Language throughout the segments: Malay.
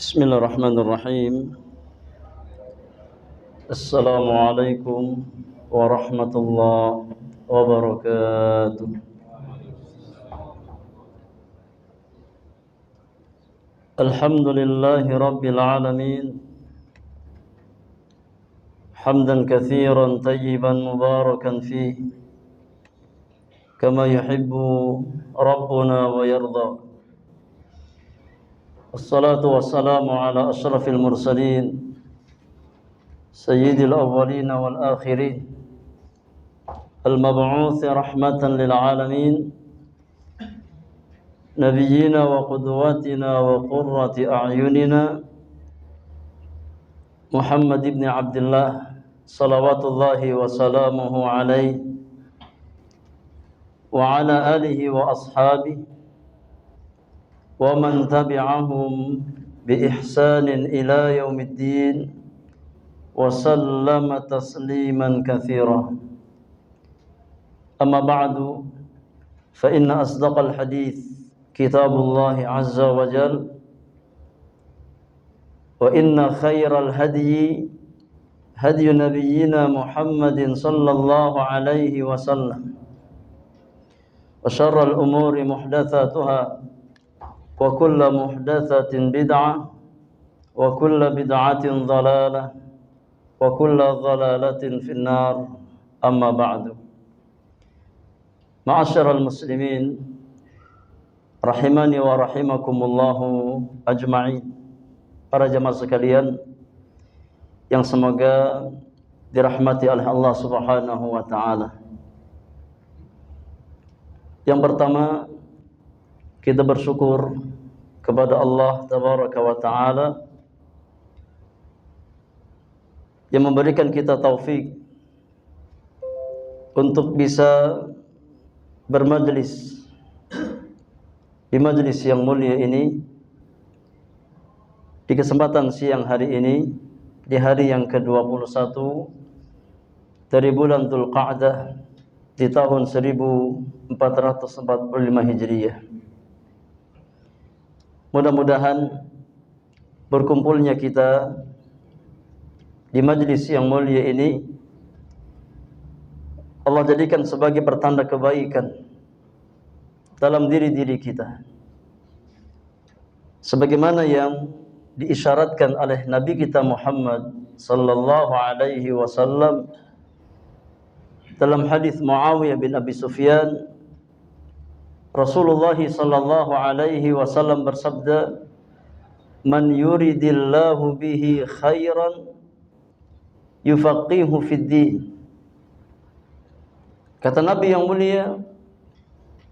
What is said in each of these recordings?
Bismillahirrahmanirrahim. Assalamualaikum warahmatullahi wabarakatuh. Alhamdulillahi rabbil alamin. Hamdan katsiran tayyiban mubarakan fihi kama yuhibbu rabbuna wa yarda. Wassalatu wassalamu ala ashrafil mursalin sayyidil awwalin wal akhirin al-mab'uuts rahmatan lil alamin nabiyyina wa qudwatina wa qurrati a'yunina Muhammad ibn Abdullah salawatullahi wa salamuhu alaihi wa ala alihi wa ashabihi wa man tabi'ahum bi ihsanin ila yaumiddin wa sallama tasliman katsira. Amma ba'du, fa inna asdaqal hadits kitabullah azza wa jalla wa inna khairal hadyi hadyu nabiyyina Muhammadin sallallahu alaihi wasallam wa syarral umuri muhdatsatuha wa kullu muhdatsatin bid'ah wa kullu bid'atin dhalalah wa kullu dhalalatin finnar. Amma ba'du. Ma'asyiral muslimin rahimani wa rahimakumullahu ajma'in. Para jamaah sekalian yang semoga dirahmati oleh Allah Subhanahu wa taala. Yang pertama, kita bersyukur kepada Allah Tabaraka wa Ta'ala yang memberikan kita taufik untuk bisa bermajlis di majlis yang mulia ini, di kesempatan siang hari ini, di hari yang ke-21 dari bulan Dzulqa'dah di tahun 1445 Hijriah. Mudah-mudahan berkumpulnya kita di majlis yang mulia ini Allah jadikan sebagai pertanda kebaikan dalam diri-diri kita, sebagaimana yang diisyaratkan oleh Nabi kita Muhammad sallallahu alaihi wasallam dalam hadis Muawiyah bin Abi Sufyan. Rasulullah sallallahu alaihi wasallam bersabda, "Man yuridillahu bihi khairan yufaqihu fid din." Kata Nabi yang mulia,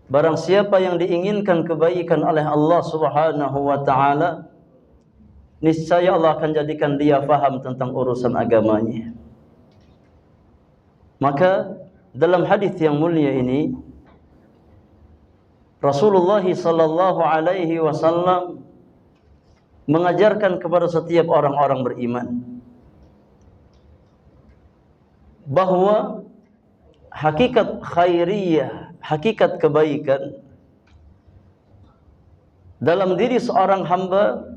barang siapa yang diinginkan kebaikan oleh Allah Subhanahu wa taala, niscaya Allah akan jadikan dia faham tentang urusan agamanya. Maka dalam hadis yang mulia ini Rasulullah sallallahu alaihi wasallam mengajarkan kepada setiap orang-orang beriman bahwa hakikat khairiyah, hakikat kebaikan dalam diri seorang hamba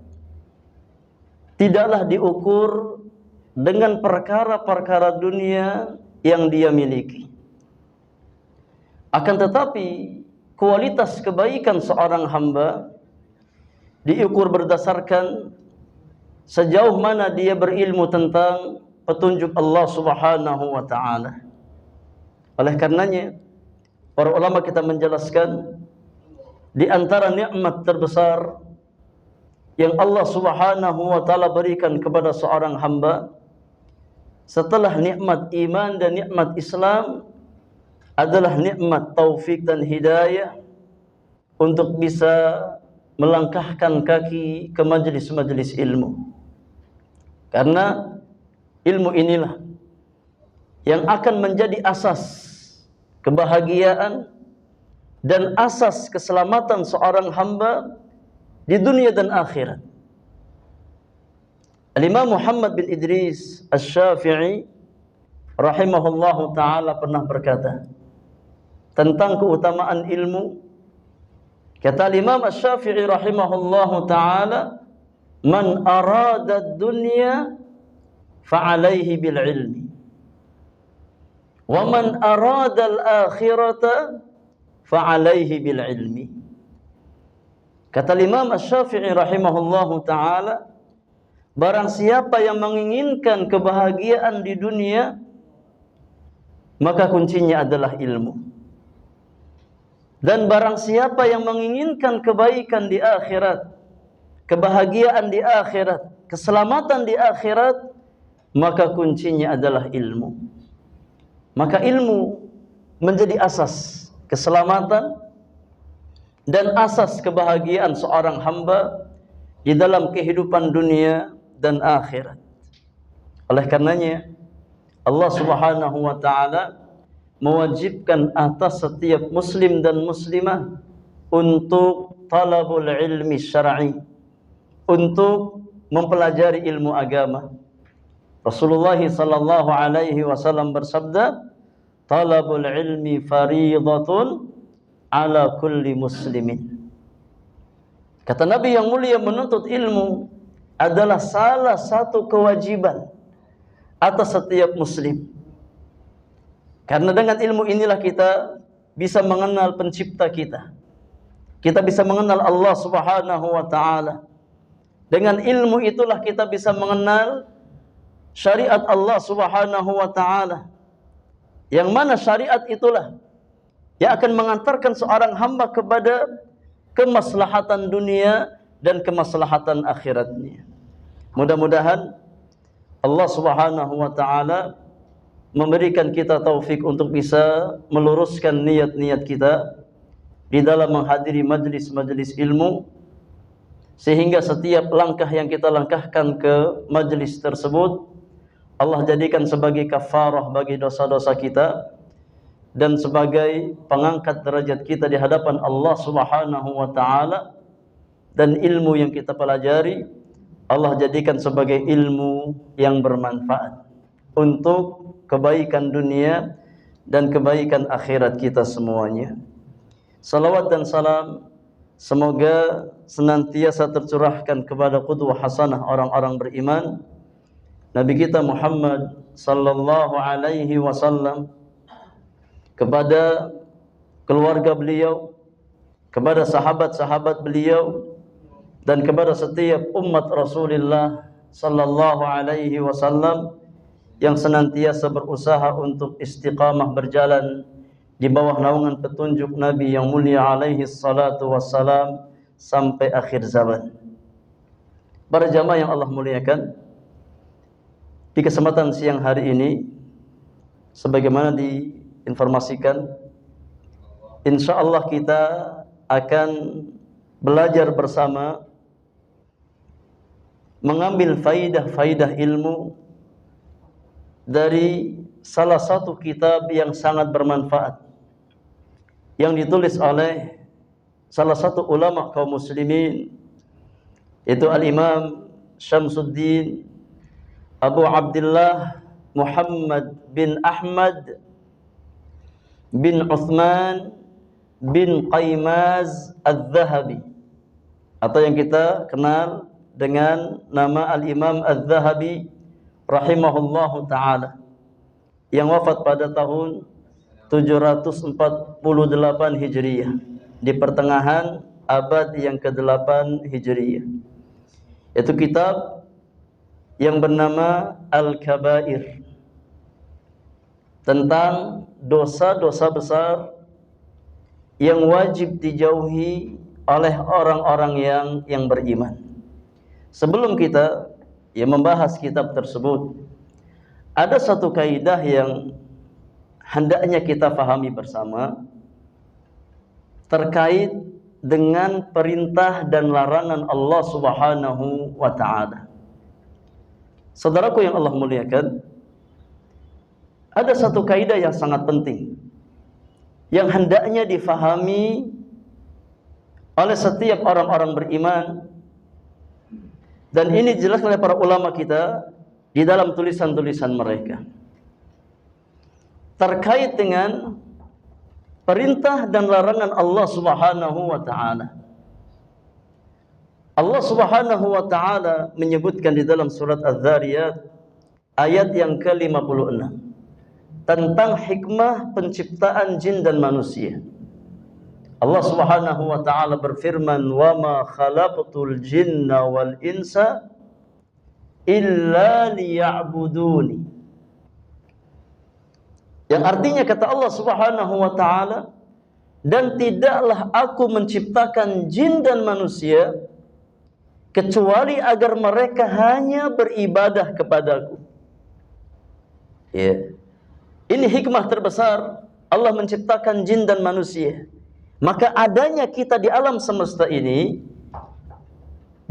tidaklah diukur dengan perkara-perkara dunia yang dia miliki. Akan tetapi kualitas kebaikan seorang hamba diukur berdasarkan sejauh mana dia berilmu tentang petunjuk Allah Subhanahu wa taala. Oleh karenanya, para ulama kita menjelaskan di antara nikmat terbesar yang Allah Subhanahu wa taala berikan kepada seorang hamba setelah nikmat iman dan nikmat Islam adalah nikmat taufik dan hidayah untuk bisa melangkahkan kaki ke majlis-majlis ilmu. Karena ilmu inilah yang akan menjadi asas kebahagiaan dan asas keselamatan seorang hamba di dunia dan akhirat. Al-Imam Muhammad bin Idris Asy-Syafi'i rahimahullahu ta'ala pernah berkata tentang keutamaan ilmu. Kata Imam Asy-Syafi'i rahimahullahu ta'ala, Man arada dunya fa'alaihi bil ilmi, wa man arada al-akhirata fa'alaihi bil ilmi. Kata Imam Asy-Syafi'i rahimahullahu ta'ala, barang siapa yang menginginkan kebahagiaan di dunia, maka kuncinya adalah ilmu. Dan barang siapa yang menginginkan kebaikan di akhirat, kebahagiaan di akhirat, keselamatan di akhirat, maka kuncinya adalah ilmu. Maka ilmu menjadi asas keselamatan dan asas kebahagiaan seorang hamba di dalam kehidupan dunia dan akhirat. Oleh karenanya Allah Subhanahu wa taala mewajibkan atas setiap muslim dan muslimah untuk talabul ilmi syar'i, untuk mempelajari ilmu agama. Rasulullah sallallahu alaihi wasallam bersabda, talabul ilmi fariidatun ala kulli muslimin. Kata Nabi yang mulia, menuntut ilmu adalah salah satu kewajiban atas setiap muslim. Karena dengan ilmu inilah kita bisa mengenal pencipta kita. Kita bisa mengenal Allah Subhanahu wa taala. Dengan ilmu itulah kita bisa mengenal syariat Allah Subhanahu wa taala. Yang mana syariat itulah yang akan mengantarkan seorang hamba kepada kemaslahatan dunia dan kemaslahatan akhiratnya. Mudah-mudahan Allah Subhanahu wa taala memberikan kita taufik untuk bisa meluruskan niat-niat kita di dalam menghadiri majlis-majlis ilmu, sehingga setiap langkah yang kita langkahkan ke majlis tersebut Allah jadikan sebagai kafarah bagi dosa-dosa kita dan sebagai pengangkat derajat kita di hadapan Allah Subhanahu wa taala. Dan ilmu yang kita pelajari Allah jadikan sebagai ilmu yang bermanfaat untuk kebaikan dunia dan kebaikan akhirat kita semuanya. Salawat dan salam semoga senantiasa tercurahkan kepada qudwah hasanah orang-orang beriman, Nabi kita Muhammad sallallahu alaihi wasallam, kepada keluarga beliau, kepada sahabat-sahabat beliau, dan kepada setiap umat Rasulullah sallallahu alaihi wasallam yang senantiasa berusaha untuk istiqamah berjalan di bawah naungan petunjuk Nabi yang mulia alaihi salatu wassalam sampai akhir zaman. Para jamaah yang Allah muliakan, di kesempatan siang hari ini sebagaimana diinformasikan, insyaallah kita akan belajar bersama mengambil faidah-faidah ilmu dari salah satu kitab yang sangat bermanfaat yang ditulis oleh salah satu ulama kaum muslimin, yaitu Al-Imam Syamsuddin Abu Abdullah Muhammad bin Ahmad bin Uthman bin Qaymaz Al-Zahabi, atau yang kita kenal dengan nama Al-Imam Al-Zahabi rahimahullahu ta'ala, yang wafat pada tahun 748 Hijriyah, di pertengahan abad yang ke-8 Hijriyah. Itu kitab yang bernama Al-Kabair, tentang dosa-dosa besar yang wajib dijauhi oleh orang-orang yang beriman. Sebelum kita membahas kitab tersebut, ada satu kaidah yang hendaknya kita fahami bersama terkait dengan perintah dan larangan Allah Subhanahu wa taala. Saudaraku yang Allah muliakan, ada satu kaidah yang sangat penting yang hendaknya difahami oleh setiap orang-orang beriman, dan ini dijelaskan oleh para ulama kita di dalam tulisan-tulisan mereka terkait dengan perintah dan larangan Allah Subhanahu wa taala. Allah Subhanahu wa taala menyebutkan di dalam surat Az-Zariyat ayat yang ke-56 tentang hikmah penciptaan jin dan manusia. Allah Subhanahu wa taala berfirman, "Wa ma khalaqtul jinna wal insa illa liya'buduni." Yang artinya kata Allah Subhanahu wa taala, dan tidaklah aku menciptakan jin dan manusia kecuali agar mereka hanya beribadah kepadaku. Ya. Ini hikmah terbesar Allah menciptakan jin dan manusia. Maka adanya kita di alam semesta ini,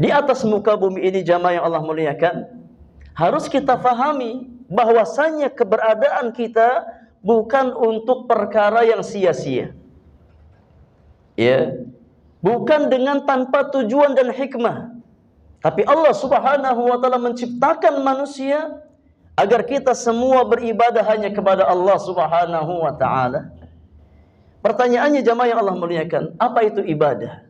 di atas muka bumi ini, jamaah yang Allah muliakan, harus kita fahami bahwasanya keberadaan kita bukan untuk perkara yang sia-sia. Ya, bukan dengan tanpa tujuan dan hikmah. Tapi Allah Subhanahu wa taala menciptakan manusia agar kita semua beribadah hanya kepada Allah Subhanahu wa taala. Pertanyaannya jamaah yang Allah muliakan, apa itu ibadah?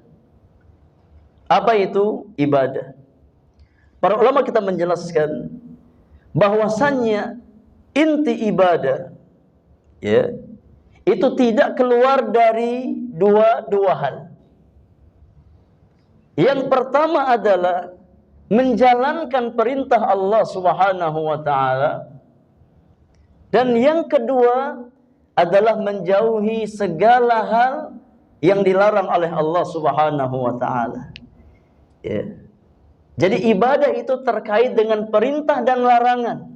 Apa itu ibadah? Para ulama kita menjelaskan bahwasannya inti ibadah, ya, itu tidak keluar dari dua hal. Yang pertama adalah menjalankan perintah Allah Subhanahu wa taala, dan yang kedua adalah menjauhi segala hal yang dilarang oleh Allah Subhanahu wa taala. Ya. Jadi ibadah itu terkait dengan perintah dan larangan.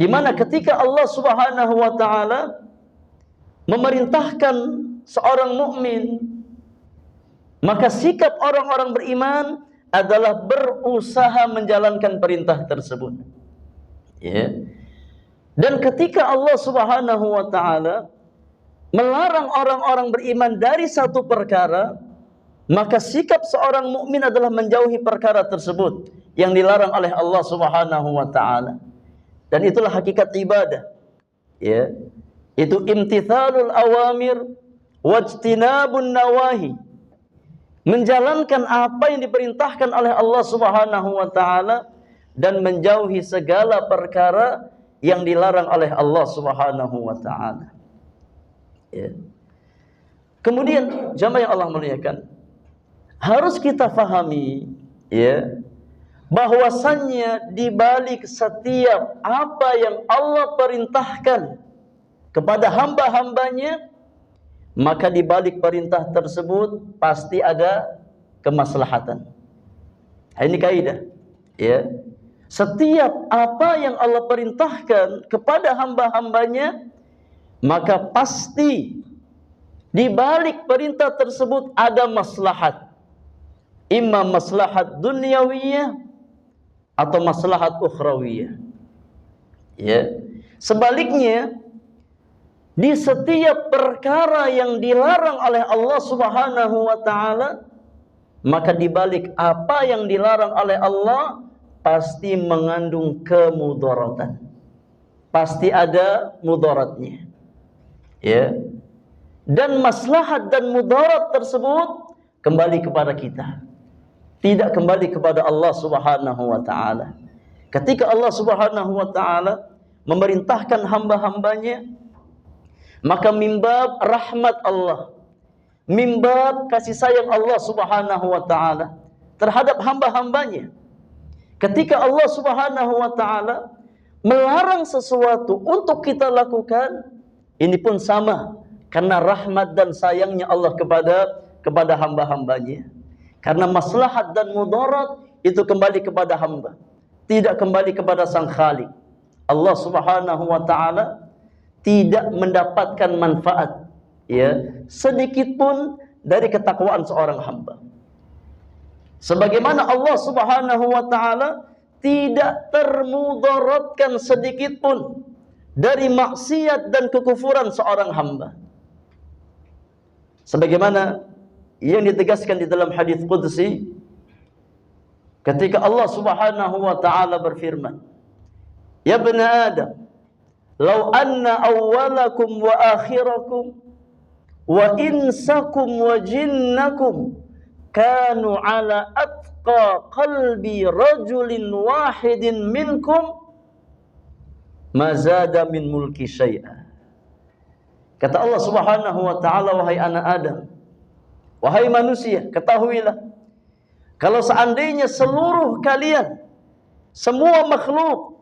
Di mana ketika Allah Subhanahu wa taala memerintahkan seorang mukmin, maka sikap orang-orang beriman adalah berusaha menjalankan perintah tersebut. Ya. Dan ketika Allah Subhanahu wa taala melarang orang-orang beriman dari satu perkara, maka sikap seorang mukmin adalah menjauhi perkara tersebut yang dilarang oleh Allah Subhanahu wa taala. Dan itulah hakikat ibadah. Ya. Itu imtithalul awamir wajtinabun nawahi. Menjalankan apa yang diperintahkan oleh Allah Subhanahu wa taala dan menjauhi segala perkara yang dilarang oleh Allah Subhanahu wa taala. Ya. Kemudian jamaah yang Allah muliakan, harus kita fahami, ya, bahwasannya di balik setiap apa yang Allah perintahkan kepada hamba-hambanya, maka di balik perintah tersebut pasti ada kemaslahatan. Ini kaidah, ya. Setiap apa yang Allah perintahkan kepada hamba-hambanya, maka pasti di balik perintah tersebut ada maslahat. Imma maslahat dunyawiyah atau maslahat ukhrawiyah. Ya. Sebaliknya, di setiap perkara yang dilarang oleh Allah Subhanahu wa taala, maka di balik apa yang dilarang oleh Allah pasti mengandung kemudaratan. Pasti ada mudaratnya. Ya. Dan maslahat dan mudarat tersebut kembali kepada kita. Tidak kembali kepada Allah Subhanahu wa taala. Ketika Allah Subhanahu wa taala memerintahkan hamba-hambanya, maka mimbab rahmat Allah, mimbab kasih sayang Allah Subhanahu wa taala terhadap hamba-hambanya. Ketika Allah Subhanahu wa taala melarang sesuatu untuk kita lakukan, ini pun sama karena rahmat dan sayangnya Allah kepada hamba-hambanya. Karena maslahat dan mudarat itu kembali kepada hamba, tidak kembali kepada Sang Khalik. Allah Subhanahu wa taala tidak mendapatkan manfaat, ya, sedikit pun dari ketakwaan seorang hamba. Sebagaimana Allah Subhanahu wa taala tidak termudaratkan sedikit pun dari maksiat dan kekufuran seorang hamba. Sebagaimana yang ditegaskan di dalam hadis qudsi ketika Allah Subhanahu wa taala berfirman, "Ya bani Adam, law anna awwalakum wa akhirakum wa insakum wa jinnakum kanu ala atqa qalbi rajulin wahidin minkum mazada min mulki syai'a. Kata Allah Subhanahu wa taala, wahai anak Adam, wahai manusia, ketahuilah kalau seandainya seluruh kalian, semua makhluk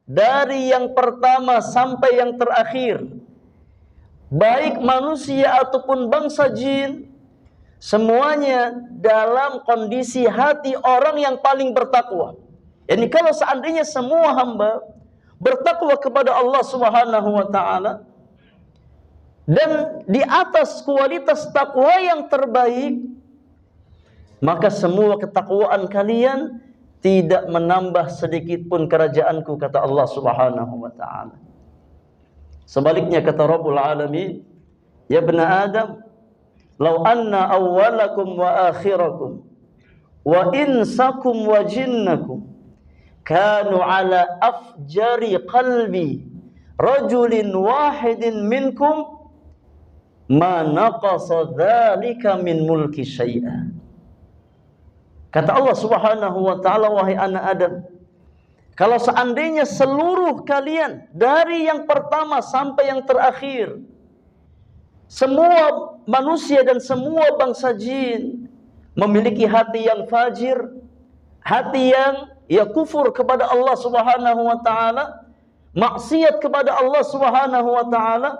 dari yang pertama sampai yang terakhir, baik manusia ataupun bangsa jin, semuanya dalam kondisi hati orang yang paling bertakwa. Yani kalau seandainya semua hamba bertakwa kepada Allah Subhanahu wa taala, dan di atas kualitas takwa yang terbaik, maka semua ketakwaan kalian tidak menambah sedikit pun kerajaanku, kata Allah Subhanahu wa taala. Sebaliknya kata Rabbul Alamin, ya bani Adam, law anna awwalakum wa akhirakum wa insakum wa jinnakum kanu ala afjari qalbi rajulin wahidin minkum ma naqasa dzalika min mulki syai'a. Kata Allah Subhanahu wa taala, wahai anak Adam, kalau seandainya seluruh kalian dari yang pertama sampai yang terakhir, semua manusia dan semua bangsa jin memiliki hati yang fajir, hati yang kufur kepada Allah Subhanahu wa taala, maksiat kepada Allah Subhanahu wa taala,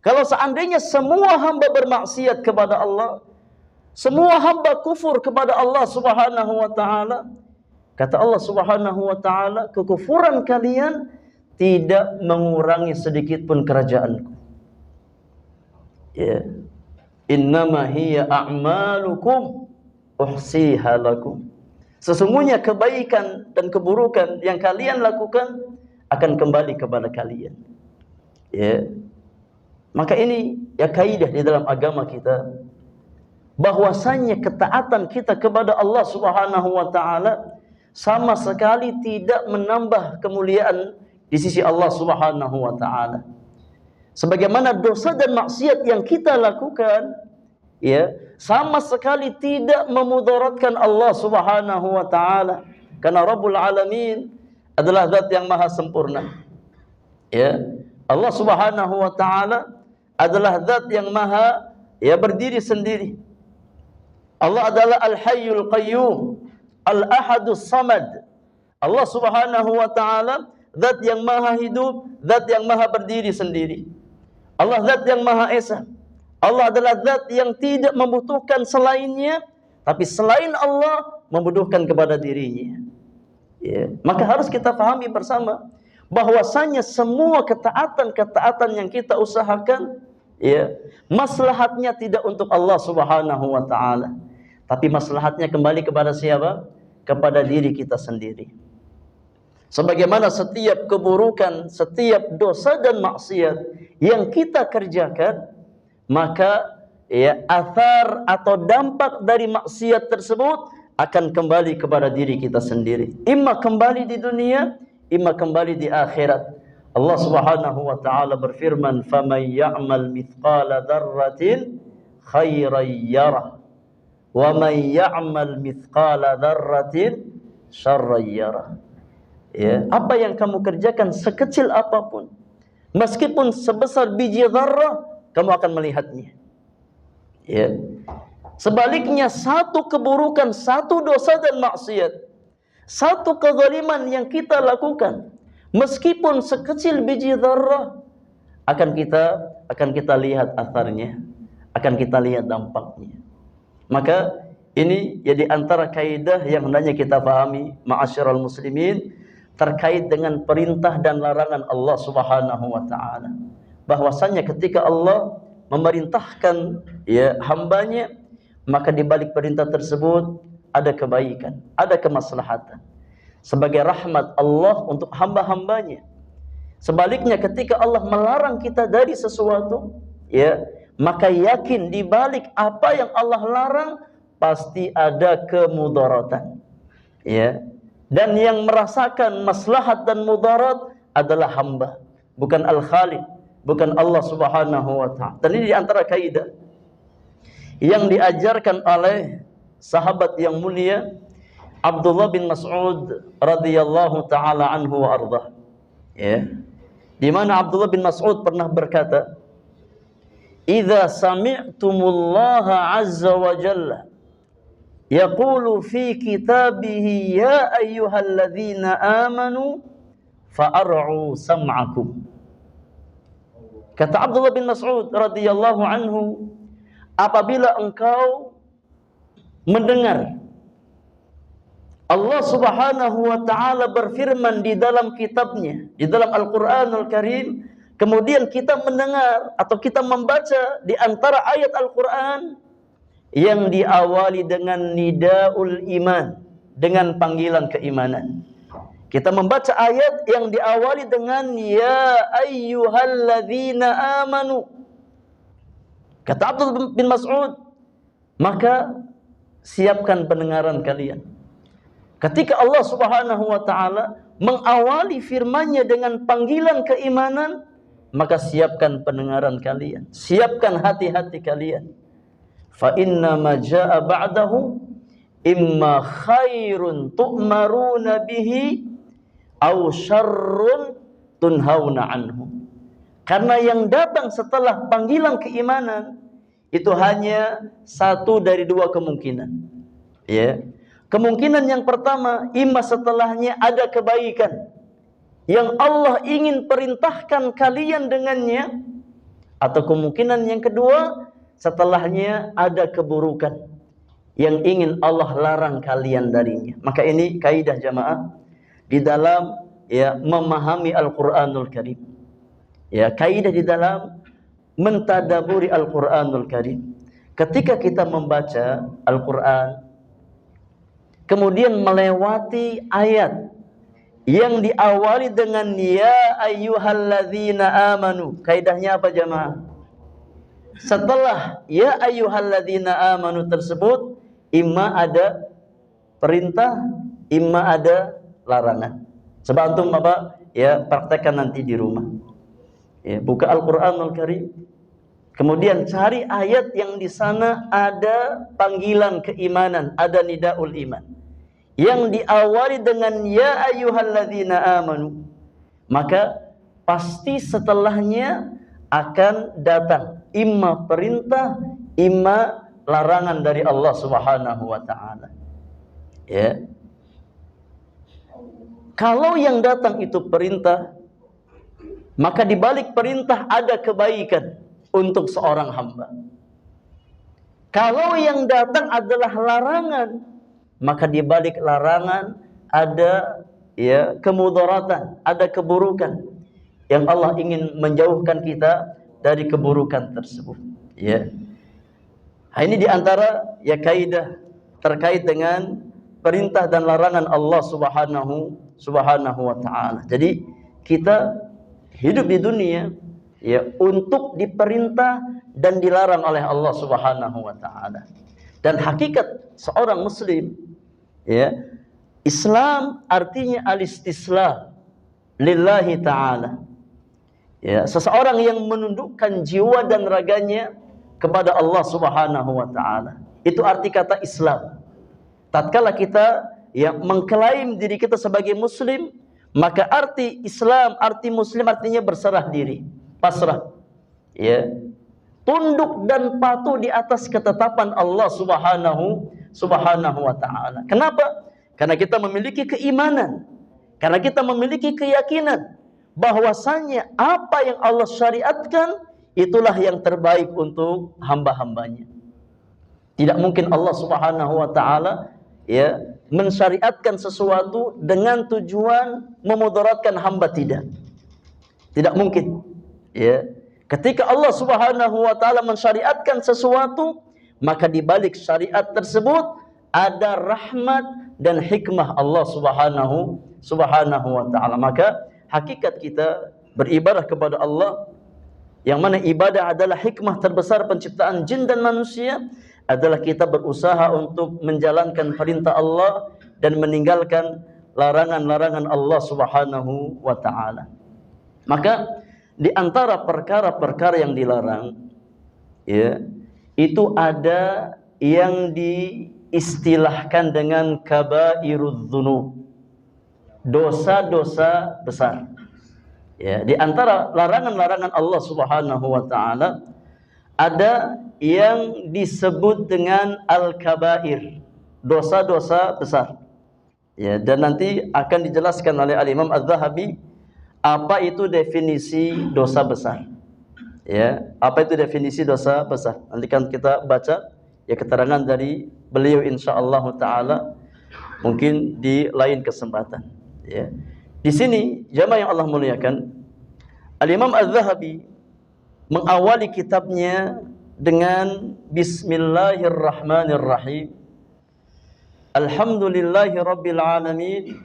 kalau seandainya semua hamba bermaksiat kepada Allah, semua hamba kufur kepada Allah Subhanahu wa taala, kata Allah Subhanahu wa taala, kekufuran kalian tidak mengurangi sedikit pun kerajaanku. Ya. Innama hiya a'malukum uhsiha lakum. Sesungguhnya kebaikan dan keburukan yang kalian lakukan akan kembali kepada kalian. Ya. Maka ini kaidah di dalam agama kita, bahwasanya ketaatan kita kepada Allah Subhanahu wa taala sama sekali tidak menambah kemuliaan di sisi Allah Subhanahu wa taala. Sebagaimana dosa dan maksiat yang kita lakukan, sama sekali tidak memudaratkan Allah Subhanahu wa taala, karena Rabbul Alamin adalah zat yang maha sempurna. Allah Subhanahu wa taala adalah zat yang maha berdiri sendiri. Allah adalah Al-Hayyul Qayyum, Al-Ahadus Samad. Allah Subhanahu wa taala zat yang maha hidup, zat yang maha berdiri sendiri. Allah zat yang maha esa. Allah adalah zat yang tidak membutuhkan selainnya, tapi selain Allah membutuhkan kepada dirinya. Maka harus kita pahami bersama bahwasanya semua ketaatan yang kita usahakan, maslahatnya tidak untuk Allah Subhanahu wa taala, tapi maslahatnya kembali kepada siapa? Kepada diri kita sendiri. Sebagaimana setiap keburukan, setiap dosa dan maksiat yang kita kerjakan, maka athar atau dampak dari maksiat tersebut akan kembali kepada diri kita sendiri. Imma kembali di dunia, imma kembali di akhirat. Allah Subhanahu wa taala berfirman, "Faman ya'mal mithqala dzarratin khairan yarah, wa man ya'mal mithqala dzarratin syarran yarah." Apa yang kamu kerjakan sekecil apapun, meskipun sebesar biji zarrah, kamu akan melihatnya. Sebaliknya, satu keburukan, satu dosa dan maksiat, satu kezaliman yang kita lakukan, meskipun sekecil biji zarrah, akan kita lihat atharnya, akan kita lihat dampaknya. Maka ini jadi antara kaidah yang hendaknya kita pahami, ma'asyiral muslimin, terkait dengan perintah dan larangan Allah Subhanahu wa taala. Bahwasanya ketika Allah memerintahkan hambanya, maka di balik perintah tersebut ada kebaikan, ada kemaslahatan, sebagai rahmat Allah untuk hamba-hambanya. Sebaliknya ketika Allah melarang kita dari sesuatu, maka yakin di balik apa yang Allah larang pasti ada kemudaratan. Dan yang merasakan maslahat dan mudarat adalah hamba, bukan Al-Khaliq, bukan Allah Subhanahu wa taala. Dan ini di antara kaidah yang diajarkan oleh sahabat yang mulia Abdullah bin Mas'ud radhiyallahu taala anhu wa ardhah. Ya. Di mana Abdullah bin Mas'ud pernah berkata, "Idza sami'tumullaha 'azza wa jalla yaqulu fi kitabihi ya ayyuhalladzina amanu fa'ar'u sam'akum." Kata Abdullah bin Mas'ud radhiyallahu anhu, apabila engkau mendengar Allah Subhanahu wa taala berfirman di dalam kitabnya, di dalam Al-Qur'anul Karim, kemudian kita mendengar atau kita membaca di antara ayat Al-Qur'an yang diawali dengan nidaul iman, dengan panggilan keimanan. Kita membaca ayat yang diawali dengan ya ayyuhalladzina amanu. Kata Abdullah bin Mas'ud, maka siapkan pendengaran kalian. Ketika Allah Subhanahu wa taala mengawali firman-Nya dengan panggilan keimanan, maka siapkan pendengaran kalian, siapkan hati-hati kalian. Fa inna ma jaa ba'dahu imma khairun tu'maruna bihi aw syarrun tunhauna anhu. Karena yang datang setelah panggilan keimanan itu hanya satu dari dua kemungkinan. Ya. Kemungkinan yang pertama, imma setelahnya ada kebaikan yang Allah ingin perintahkan kalian dengannya, atau kemungkinan yang kedua, setelahnya ada keburukan yang ingin Allah larang kalian darinya. Maka ini kaidah jamaah di dalam memahami Al-Qur'anul Karim. Ya, kaidah di dalam mentadaburi Al-Qur'anul Karim. Ketika kita membaca Al-Qur'an kemudian melewati ayat yang diawali dengan ya ayyuhalladzina amanu, kaidahnya apa jemaah? Setelah ya ayyuhalladzina amanu tersebut, imma ada perintah, imma ada larangan. Sebab antum Bapak praktekkan nanti di rumah. Ya, buka Al-Qur'anul Karim. Kemudian cari ayat yang di sana ada panggilan keimanan, ada nidaul iman. Yang diawali dengan ya ayyuhalladzina amanu, maka pasti setelahnya akan datang imma perintah, imma larangan dari Allah Subhanahu wa taala. Ya. Kalau yang datang itu perintah, maka di balik perintah ada kebaikan untuk seorang hamba. Kalau yang datang adalah larangan, maka di balik larangan ada kemudaratan, ada keburukan yang Allah ingin menjauhkan kita dari keburukan tersebut. Ya. Ini di antara kaidah terkait dengan perintah dan larangan Allah Subhanahu wa taala. Jadi kita hidup di dunia untuk diperintah dan dilarang oleh Allah Subhanahu wa taala. Dan hakikat seorang muslim, Islam artinya al-istislam lillahi ta'ala. Ya, seseorang yang menundukkan jiwa dan raganya kepada Allah Subhanahu wa taala. Itu arti kata Islam. Tatkala kita mengklaim diri kita sebagai muslim, maka arti Islam, arti muslim artinya berserah diri, pasrah. Ya. Tunduk dan patuh di atas ketetapan Allah Subhanahu wa taala. Kenapa? Karena kita memiliki keimanan, karena kita memiliki keyakinan bahwasanya apa yang Allah syariatkan itulah yang terbaik untuk hamba-hambanya. Tidak mungkin Allah Subhanahu wa taala mensyariatkan sesuatu dengan tujuan memudaratkan hamba, tidak. Tidak mungkin. Ya. Ketika Allah Subhanahu wa taala mensyariatkan sesuatu, maka di balik syariat tersebut ada rahmat dan hikmah Allah Subhanahu wa taala. Maka hakikat kita beribadah kepada Allah, yang mana ibadah adalah hikmah terbesar penciptaan jin dan manusia, adalah kita berusaha untuk menjalankan perintah Allah dan meninggalkan larangan-larangan Allah Subhanahu wa taala. Maka di antara perkara-perkara yang dilarang, itu ada yang diistilahkan dengan kabairudz dzunub, dosa-dosa besar. Ya, di antara larangan-larangan Allah Subhanahu wa taala ada yang disebut dengan al-kabair, dosa-dosa besar. Ya, dan nanti akan dijelaskan oleh Al-Imam Az-Zahabi apa itu definisi dosa besar. Ya, apa itu definisi dosa besar? Nanti kan kita baca ya keterangan dari beliau insyaallah taala mungkin di lain kesempatan. Ya. Di sini jamaah yang Allah muliakan, Al-Imam Az-Zahabi mengawali kitabnya dengan Bismillahirrahmanirrahim. Alhamdulillahi rabbil alamin,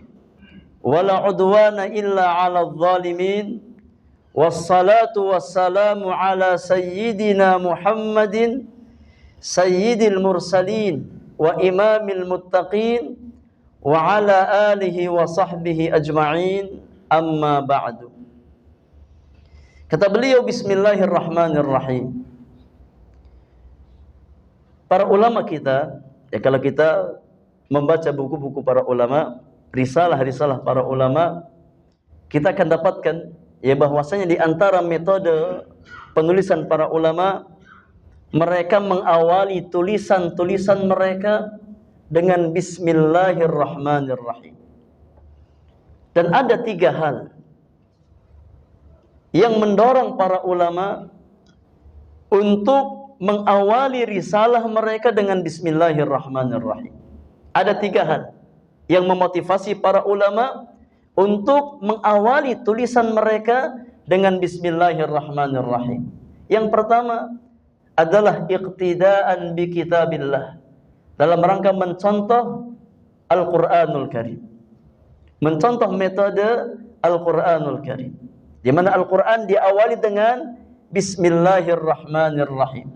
wala udwana illa 'alal zalimin, wassalatu wassalamu ala sayyidina Muhammadin sayyidil mursalin wa imamil muttaqin wa ala alihi wa sahbihi ajma'in, amma ba'du. Kata beliau, Bismillahirrahmanirrahim. Para ulama kita, ya kalau kita membaca buku-buku para ulama, risalah-risalah para ulama, kita akan dapatkan ya bahwasanya di antara metode penulisan para ulama, mereka mengawali tulisan-tulisan mereka dengan Bismillahirrahmanirrahim. Dan ada 3 hal yang mendorong para ulama untuk mengawali risalah mereka dengan Bismillahirrahmanirrahim. Ada 3 hal yang memotivasi para ulama untuk mengawali tulisan mereka dengan Bismillahirrahmanirrahim. Yang pertama adalah iqtidaan bi kitabillah, dalam rangka mencontoh Al-Qur'anul Karim. Mencontoh metode Al-Qur'anul Karim, di mana Al-Qur'an diawali dengan Bismillahirrahmanirrahim.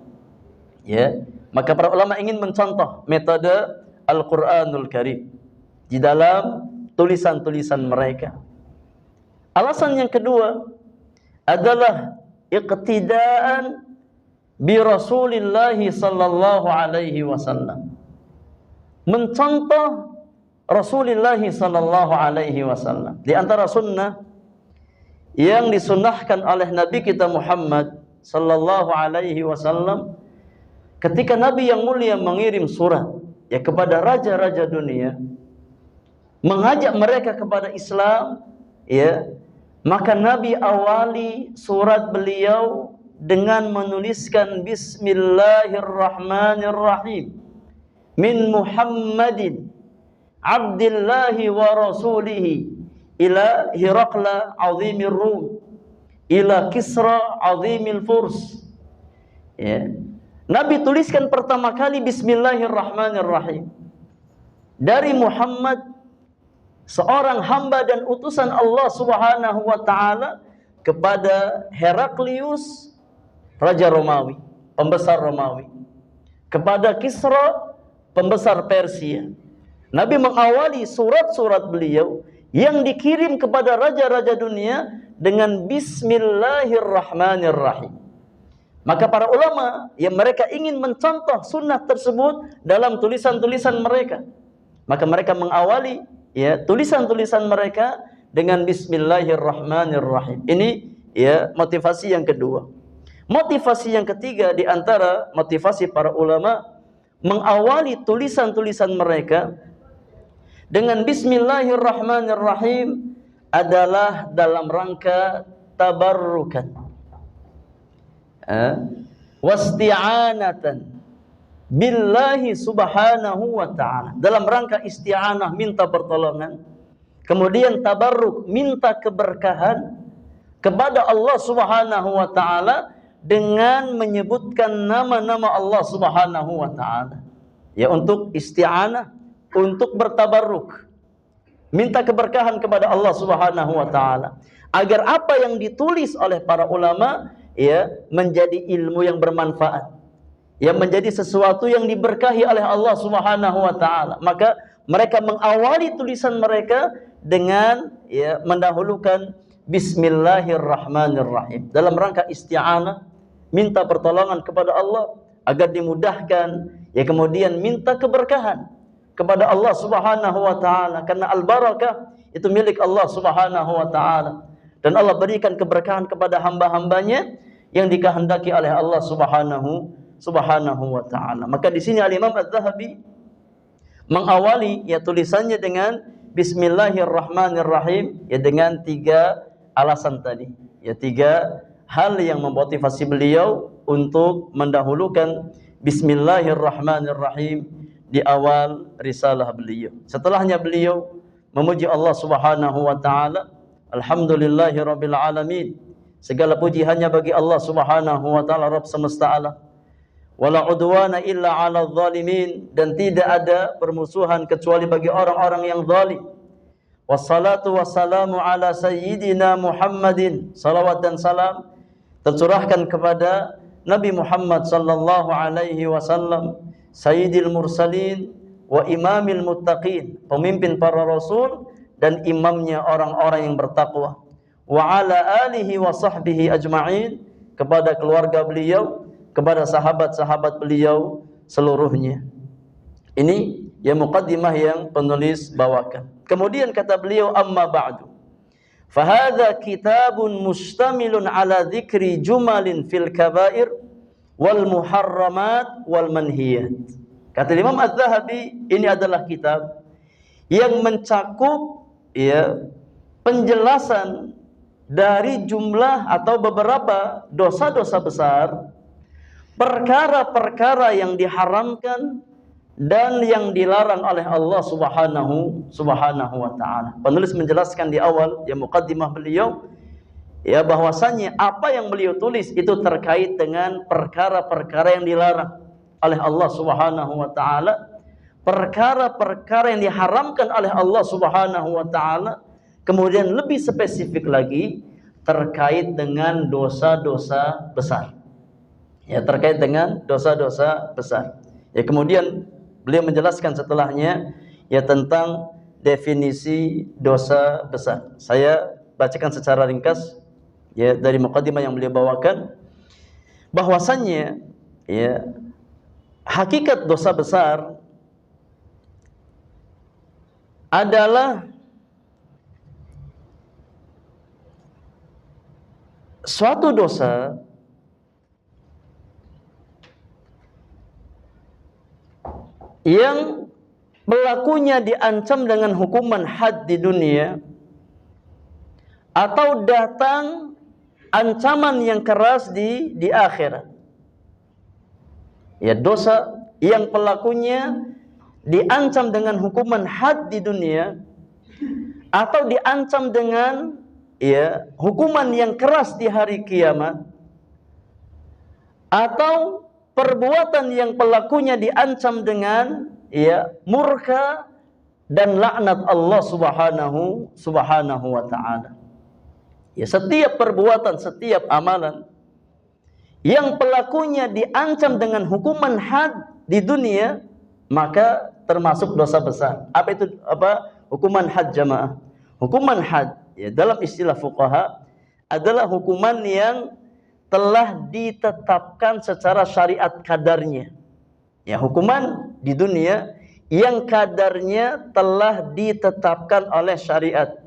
Ya, maka para ulama ingin mencontoh metode Al-Qur'anul Karim di dalam tulisan-tulisan mereka. Alasan yang kedua adalah iqtidaan bi Rasulillah sallallahu alaihi wasallam. Mencontoh Rasulullah sallallahu alaihi wasallam. Di antara sunnah yang disunnahkan oleh Nabi kita Muhammad sallallahu alaihi wasallam, ketika Nabi yang mulia mengirim surat ya kepada raja-raja dunia, mengajak mereka kepada Islam, ya, maka Nabi awali surat beliau dengan menuliskan Bismillahirrahmanirrahim, min Muhammadin abdillahi wa rasulihi ila Hiraqla azimir Rum ila Kisra azimil Furs. Ya. Nabi tuliskan pertama kali Bismillahirrahmanirrahim dari Muhammad, seorang hamba dan utusan Allah Subhanahu wa taala, kepada Heraklius, raja Romawi, pembesar Romawi, kepada Kisra, pembesar Persia. Nabi mengawali surat-surat beliau yang dikirim kepada raja-raja dunia dengan Bismillahirrahmanirrahim. Maka para ulama yang mereka ingin mencontoh sunnah tersebut dalam tulisan-tulisan mereka, maka mereka mengawali ya tulisan-tulisan mereka dengan Bismillahirrahmanirrahim. Ini ya motivasi yang kedua. Motivasi yang ketiga di antara motivasi para ulama mengawali tulisan-tulisan mereka dengan Bismillahirrahmanirrahim adalah dalam rangka tabarrukan, wasti'anatan billahi subhanahu wa ta'ala, dalam rangka isti'anah, minta pertolongan, kemudian tabarruk, minta keberkahan kepada Allah Subhanahu wa ta'ala dengan menyebutkan nama-nama Allah Subhanahu wa ta'ala, ya, untuk isti'anah, untuk bertabarruk, minta keberkahan kepada Allah Subhanahu wa ta'ala, agar apa yang ditulis oleh para ulama ya menjadi ilmu yang bermanfaat, ya menjadi sesuatu yang diberkahi oleh Allah Subhanahu wa taala. Maka mereka mengawali tulisan mereka dengan ya mendahulukan Bismillahirrahmanirrahim dalam rangka isti'anah, minta pertolongan kepada Allah agar dimudahkan, ya kemudian minta keberkahan kepada Allah Subhanahu wa taala, karena al-barakah itu milik Allah Subhanahu wa taala, dan Allah berikan keberkahan kepada hamba-hambanya yang dikehendaki oleh Allah Subhanahu wa taala. Maka di sini Al-Imam Az-Zahabi mengawali ya tulisannya dengan Bismillahirrahmanirrahim, ya dengan 3 alasan tadi, ya 3 hal yang memotivasi beliau untuk mendahulukan Bismillahirrahmanirrahim di awal risalah beliau. Setelahnya beliau memuji Allah Subhanahu wa taala, alhamdulillahirabbil alamin. Segala puji hanya bagi Allah Subhanahu wa taala, Rabb semesta alam. Wala udwana illa 'alal zalimin, dan tidak ada permusuhan kecuali bagi orang-orang yang zalim. Wassalatu wassalamu ala sayyidina Muhammadin, salawat dan salam tercurahkan kepada Nabi Muhammad sallallahu alaihi wasallam, sayyidil mursalin wa imamil muttaqin, pemimpin para rasul dan imamnya orang-orang yang bertakwa. Wa ala alihi wa sahbihi ajma'in, kepada keluarga beliau, kepada sahabat-sahabat beliau seluruhnya. Ini ya muqaddimah yang penulis bawakan. Kemudian kata beliau, amma ba'du, fahadha kitabun mustamilun ala dzikri jumalin fil kabair wal muharramat wal manhiyat. Kata Imam Az-Zahabi, ini adalah kitab yang mencakup ya penjelasan dari jumlah atau beberapa dosa-dosa besar, perkara-perkara yang diharamkan dan yang dilarang oleh Allah Subhanahu wa taala. Penulis menjelaskan di awal ya muqaddimah beliau ya bahwasanya apa yang beliau tulis itu terkait dengan perkara-perkara yang dilarang oleh Allah Subhanahu wa taala, perkara-perkara yang diharamkan oleh Allah Subhanahu wa taala, kemudian lebih spesifik lagi terkait dengan dosa-dosa besar. Ya, terkait dengan dosa-dosa besar. Ya, kemudian beliau menjelaskan setelahnya ya tentang definisi dosa besar. Saya bacakan secara ringkas ya dari muqaddimah yang beliau bawakan, bahwasannya ya hakikat dosa besar adalah suatu dosa yang pelakunya diancam dengan hukuman had di dunia, atau datang ancaman yang keras di akhirat. Ya, dosa yang pelakunya diancam dengan hukuman had di dunia, atau diancam dengan ya hukuman yang keras di hari kiamat, atau perbuatan yang pelakunya diancam dengan ya murka dan laknat Allah Subhanahu wa taala. Ya, setiap perbuatan, setiap amalan yang pelakunya diancam dengan hukuman had di dunia, maka termasuk dosa besar. Apa itu hukuman had, jamaah? Hukuman had ya dalam istilah fuqaha adalah hukuman yang telah ditetapkan secara syariat kadarnya. Ya, hukuman di dunia yang kadarnya telah ditetapkan oleh syariat.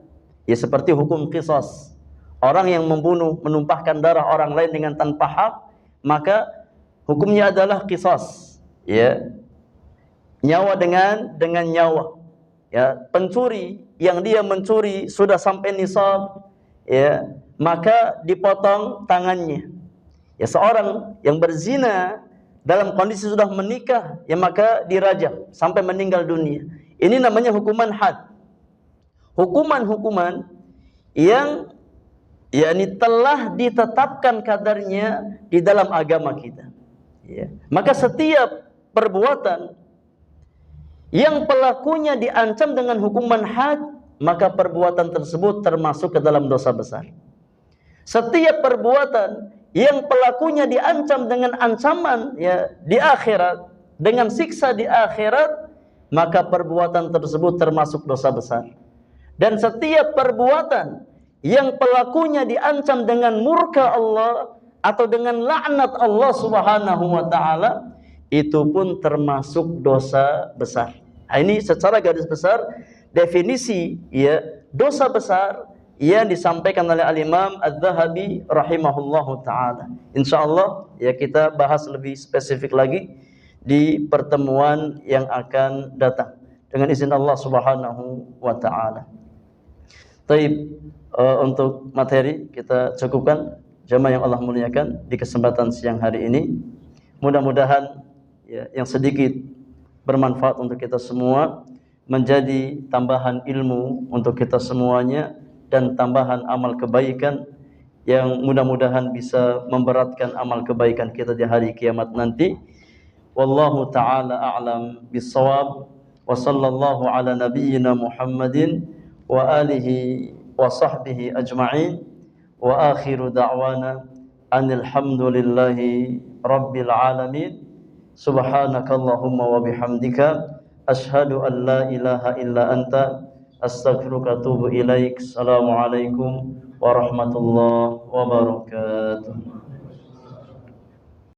Ya, seperti hukum qisas. Orang yang membunuh, menumpahkan darah orang lain dengan tanpa hak, maka hukumnya adalah qisas. Ya. Nyawa dengan nyawa. Ya, pencuri yang dia mencuri sudah sampai nisab, ya, maka dipotong tangannya. Ya, seorang yang berzina dalam kondisi sudah menikah, ya maka dirajam sampai meninggal dunia. Ini namanya hukuman had. Hukuman-hukuman yang yakni telah ditetapkan kadarnya di dalam agama kita. Ya. Maka setiap perbuatan yang pelakunya diancam dengan hukuman had, maka perbuatan tersebut termasuk ke dalam dosa besar. Setiap perbuatan yang pelakunya diancam dengan ancaman ya di akhirat, dengan siksa di akhirat, maka perbuatan tersebut termasuk dosa besar. Dan setiap perbuatan yang pelakunya diancam dengan murka Allah atau dengan laknat Allah Subhanahu wa taala, itu pun termasuk dosa besar. Nah, ini secara garis besar definisi ya dosa besar yang disampaikan oleh Al-Imam Adz-Dzahabi rahimahullahu taala. Insyaallah ya kita bahas lebih spesifik lagi di pertemuan yang akan datang dengan izin Allah Subhanahu wa taala. Baik, untuk materi kita cukupkan jamaah yang Allah muliakan di kesempatan siang hari ini. Mudah-mudahan ya, yang sedikit bermanfaat untuk kita semua, menjadi tambahan ilmu untuk kita semuanya dan tambahan amal kebaikan yang mudah-mudahan bisa memberatkan amal kebaikan kita di hari kiamat nanti. Wallahu ta'ala a'lam bissawab wa sallallahu ala nabiyyina Muhammadin wa alihi wa sahbihi ajma'in wa akhiru da'wana anil hamdulillahi rabbil alamin. Subhanakallahumma wa bihamdika asyhadu an la ilaha illa anta astaghfiruka wa atubu ilaik. Assalamualaikum warahmatullahi wabarakatuh.